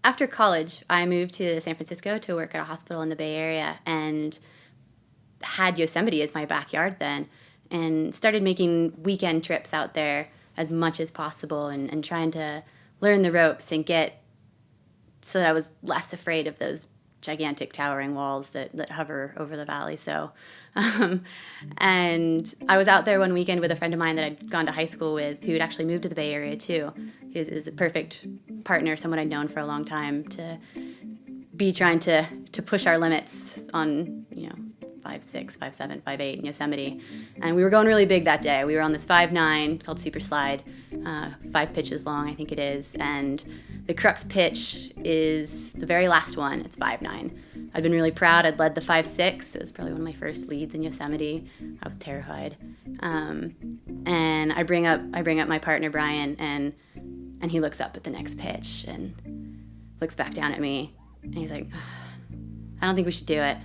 after college, I moved to San Francisco to work at a hospital in the Bay Area and had Yosemite as my backyard then, and started making weekend trips out there as much as possible, and trying to learn the ropes and get so that I was less afraid of those gigantic towering walls that hover over the valley. So, um, and I was out there one weekend with a friend of mine that I'd gone to high school with, who had actually moved to the Bay Area too. He is a perfect partner, someone I'd known for a long time, to be trying to push our limits on, 5'6", 5'7", 5'8" in Yosemite. And we were going really big that day. We were on this 5'9" called Super Slide, 5 pitches long, I think it is. And the crux pitch is the very last one. It's 5'9". I'd been really proud. I'd led the 5'6". It was probably one of my first leads in Yosemite. I was terrified. And I bring up my partner, Brian, and he looks up at the next pitch and looks back down at me. And he's like, I don't think we should do it.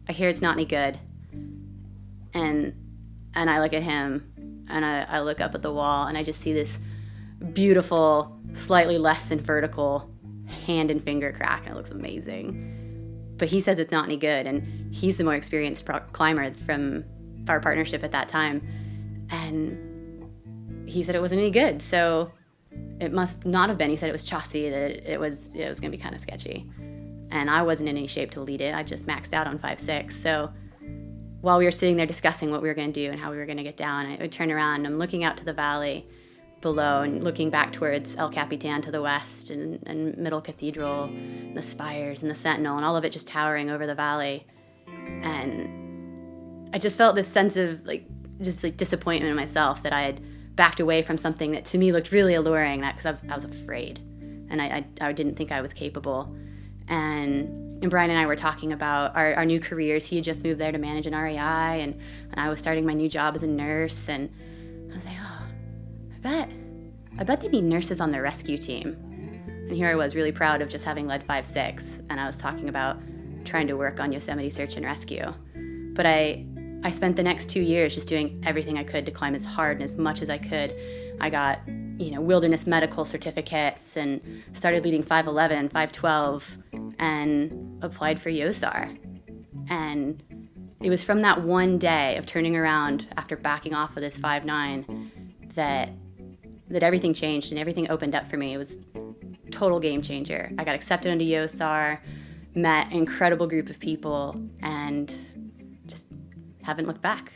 I hear it's not any good. And I look at him, and I look up at the wall, and I just see this beautiful, slightly less than vertical hand and finger crack, and it looks amazing. But he says it's not any good, and he's the more experienced climber from our partnership at that time. And he said it wasn't any good, so it must not have been. He said it was chossy, that it was going to be kind of sketchy. And I wasn't in any shape to lead it. I just maxed out on 5'6". So while we were sitting there discussing what we were going to do and how we were going to get down, I would turn around and I'm looking out to the valley below and looking back towards El Capitan to the west and Middle Cathedral, and the spires and the Sentinel, and all of it just towering over the valley. And I just felt this sense of disappointment in myself that I had backed away from something that to me looked really alluring, because I was afraid, and I didn't think I was capable. And Brian and I were talking about our new careers. He had just moved there to manage an REI, and I was starting my new job as a nurse. And I was like, oh, I bet they need nurses on their rescue team. And here I was, really proud of just having led 5'6", and I was talking about trying to work on Yosemite search and rescue. But I spent the next 2 years just doing everything I could to climb as hard and as much as I could. I got wilderness medical certificates and started leading 5'11", 5'12", and applied for YOSAR. And it was from that one day of turning around after backing off of this 5'9" that everything changed and everything opened up for me. It was a total game changer. I got accepted into YOSAR, met an incredible group of people, and just haven't looked back.